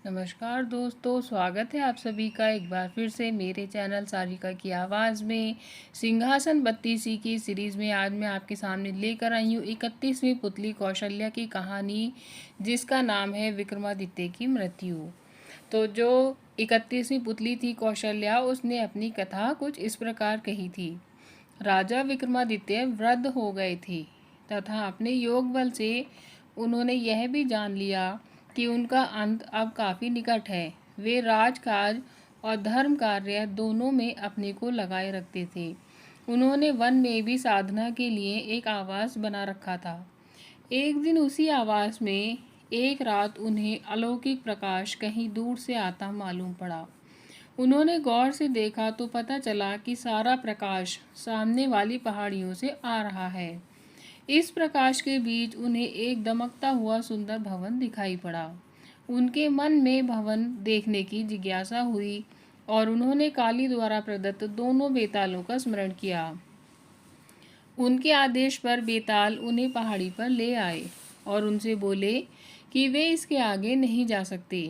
नमस्कार दोस्तों, स्वागत है आप सभी का एक बार फिर से मेरे चैनल सारिका की आवाज़ में। सिंहासन बत्तीसी की सीरीज़ में आज मैं आपके सामने लेकर आई हूँ 31वीं पुतली कौशल्या की कहानी, जिसका नाम है विक्रमादित्य की मृत्यु। तो जो 31वीं पुतली थी कौशल्या, उसने अपनी कथा कुछ इस प्रकार कही थी। राजा विक्रमादित्य वृद्ध हो गए थे तथा अपने योग बल से उन्होंने यह भी जान लिया कि उनका अंत अब काफ़ी निकट है। वे राजकाज और धर्म कार्य दोनों में अपने को लगाए रखते थे। उन्होंने वन में भी साधना के लिए एक आवास बना रखा था। एक दिन उसी आवास में एक रात उन्हें अलौकिक प्रकाश कहीं दूर से आता मालूम पड़ा। उन्होंने गौर से देखा तो पता चला कि सारा प्रकाश सामने वाली पहाड़ियों से आ रहा है। इस प्रकाश के बीच उन्हें एक दमकता हुआ सुंदर भवन दिखाई पड़ा। उनके मन में भवन देखने की जिज्ञासा हुई और उन्होंने काली द्वारा प्रदत्त दोनों बेतालों का स्मरण किया। उनके आदेश पर बेताल उन्हें पहाड़ी पर ले आए और उनसे बोले कि वे इसके आगे नहीं जा सकते।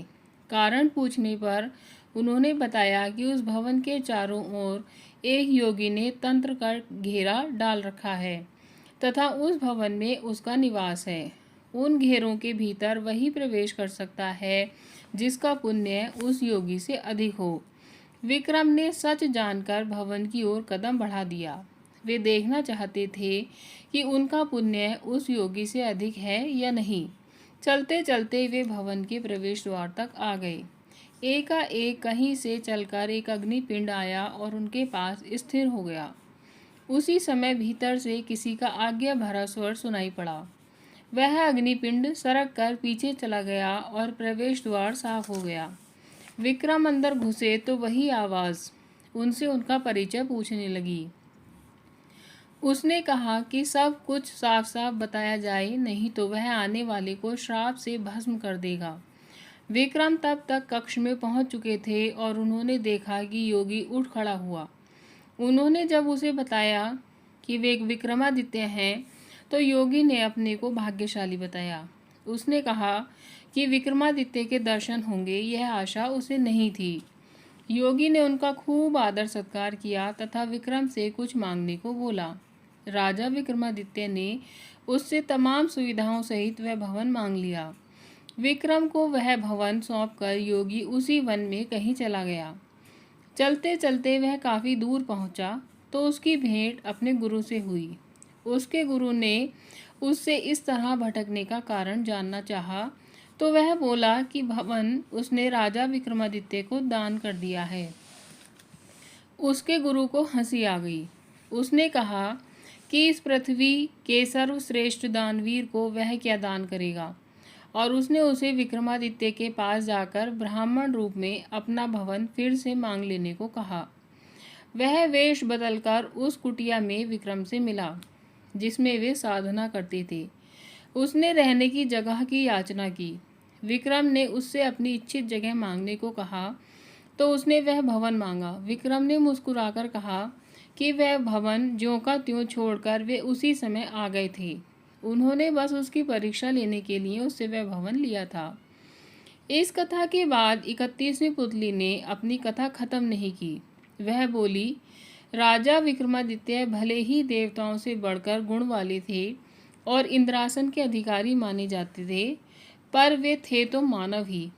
कारण पूछने पर उन्होंने बताया कि उस भवन के चारों ओर एक योगी ने तंत्र का घेरा डाल रखा है तथा उस भवन में उसका निवास है। उन घेरों के भीतर वही प्रवेश कर सकता है जिसका पुण्य उस योगी से अधिक हो। विक्रम ने सच जानकर भवन की ओर कदम बढ़ा दिया। वे देखना चाहते थे कि उनका पुण्य उस योगी से अधिक है या नहीं। चलते चलते वे भवन के प्रवेश द्वार तक आ गए। एकाएक कहीं से चलकर एक अग्निपिंड आया और उनके पास स्थिर हो गया। उसी समय भीतर से किसी का आज्ञा भरा स्वर सुनाई पड़ा। वह अग्निपिंड सरक कर पीछे चला गया और प्रवेश द्वार साफ हो गया। विक्रम अंदर घुसे तो वही आवाज़ उनसे उनका परिचय पूछने लगी। उसने कहा कि सब कुछ साफ साफ बताया जाए, नहीं तो वह आने वाले को श्राप से भस्म कर देगा। विक्रम तब तक कक्ष में पहुंच चुके थे और उन्होंने देखा कि योगी उठ खड़ा हुआ। उन्होंने जब उसे बताया कि वे विक्रमादित्य हैं, तो योगी ने अपने को भाग्यशाली बताया। उसने कहा कि विक्रमादित्य के दर्शन होंगे, यह आशा उसे नहीं थी। योगी ने उनका खूब आदर सत्कार किया तथा विक्रम से कुछ मांगने को बोला। राजा विक्रमादित्य ने उससे तमाम सुविधाओं सहित वह भवन मांग लिया। विक्रम को वह भवन सौंपकर योगी उसी वन में कहीं चला गया। चलते चलते वह काफ़ी दूर पहुंचा तो उसकी भेंट अपने गुरु से हुई। उसके गुरु ने उससे इस तरह भटकने का कारण जानना चाहा तो वह बोला कि भवन उसने राजा विक्रमादित्य को दान कर दिया है। उसके गुरु को हंसी आ गई। उसने कहा कि इस पृथ्वी के सर्वश्रेष्ठ दानवीर को वह क्या दान करेगा, और उसने उसे विक्रमादित्य के पास जाकर ब्राह्मण रूप में अपना भवन फिर से मांग लेने को कहा। वह वेश बदलकर उस कुटिया में विक्रम से मिला जिसमें वे साधना करते थे। उसने रहने की जगह की याचना की। विक्रम ने उससे अपनी इच्छित जगह मांगने को कहा तो उसने वह भवन मांगा। विक्रम ने मुस्कुराकर कहा कि वह भवन ज्यों का त्यों छोड़कर वे उसी समय आ गए थे। उन्होंने बस उसकी परीक्षा लेने के लिए उससे वह भवन लिया था। इस कथा के बाद 31वीं पुतली ने अपनी कथा खत्म नहीं की। वह बोली, राजा विक्रमादित्य भले ही देवताओं से बढ़कर गुण वाले थे और इंद्रासन के अधिकारी माने जाते थे, पर वे थे तो मानव ही।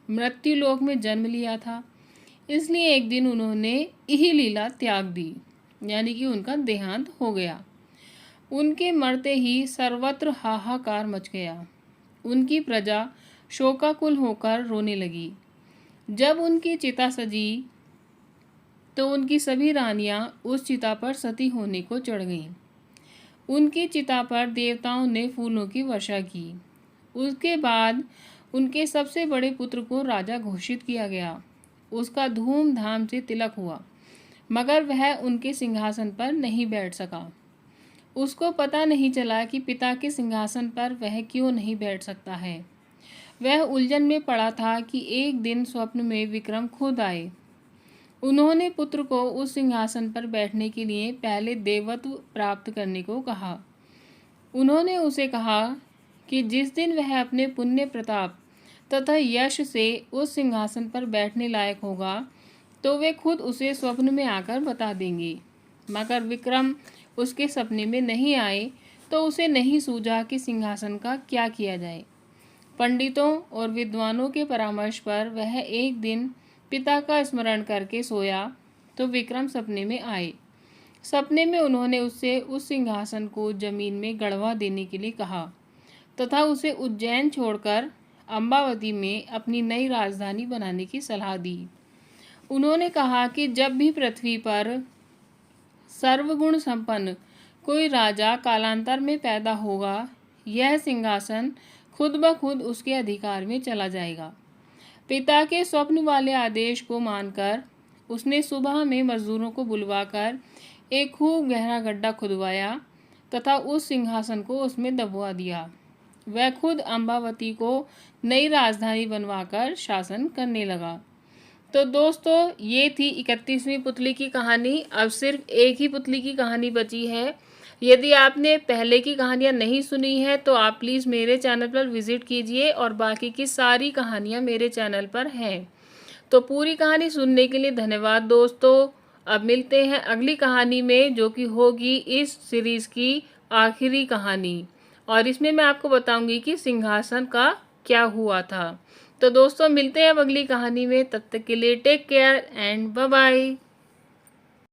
मृत्यु लोक में जन्म लिया था, इसलिए एक दिन उन्होंने यही लीला त्याग दी, यानी कि उनका देहांत हो गया। उनके मरते ही सर्वत्र हाहाकार मच गया। उनकी प्रजा शोकाकुल होकर रोने लगी। जब उनकी चिता सजी तो उनकी सभी रानियां उस चिता पर सती होने को चढ़ गईं। उनकी चिता पर देवताओं ने फूलों की वर्षा की। उसके बाद उनके सबसे बड़े पुत्र को राजा घोषित किया गया। उसका धूमधाम से तिलक हुआ, मगर वह उनके सिंहासन पर नहीं बैठ सका। उसको पता नहीं चला कि पिता के सिंहासन पर वह क्यों नहीं बैठ सकता है। वह उलझन में पड़ा था कि एक दिन स्वप्न में विक्रम खुद आए। उन्होंने पुत्र को उस सिंहासन पर बैठने के लिए पहले देवत्व प्राप्त करने को कहा। उन्होंने उसे कहा कि जिस दिन वह अपने पुण्य प्रताप तथा यश से उस सिंहासन पर बैठने लायक होगा तो वे खुद उसे स्वप्न में आकर बता देंगे। मगर विक्रम उसके सपने में नहीं आए तो उसे नहीं सूझा कि सिंहासन का क्या किया जाए। पंडितों और विद्वानों के परामर्श पर वह एक दिन पिता का स्मरण करके सोया तो विक्रम सपने में आए। सपने में उन्होंने उससे उस सिंहासन को जमीन में गड़वा देने के लिए कहा तथा उसे उज्जैन छोड़कर अम्बावती में अपनी नई राजधानी बनाने की सलाह दी। उन्होंने कहा कि जब भी पृथ्वी पर सर्वगुण संपन्न कोई राजा कालांतर में पैदा होगा, यह सिंहासन खुद ब खुद उसके अधिकार में चला जाएगा। पिता के स्वप्न वाले आदेश को मानकर उसने सुबह में मजदूरों को बुलवाकर एक खूब गहरा गड्ढा खुदवाया तथा उस सिंहासन को उसमें दबवा दिया। वह खुद अम्बावती को नई राजधानी बनवाकर शासन करने लगा। तो दोस्तों, ये थी 31वीं पुतली की कहानी। अब सिर्फ एक ही पुतली की कहानी बची है। यदि आपने पहले की कहानियाँ नहीं सुनी है तो आप प्लीज़ मेरे चैनल पर विज़िट कीजिए और बाकी की सारी कहानियाँ मेरे चैनल पर हैं। तो पूरी कहानी सुनने के लिए धन्यवाद दोस्तों। अब मिलते हैं अगली कहानी में, जो कि होगी इस सीरीज़ की आखिरी कहानी, और इसमें मैं आपको बताऊंगी कि सिंहासन का क्या हुआ था। तो दोस्तों, मिलते हैं अब अगली कहानी में। तब तक के लिए take care and bye bye.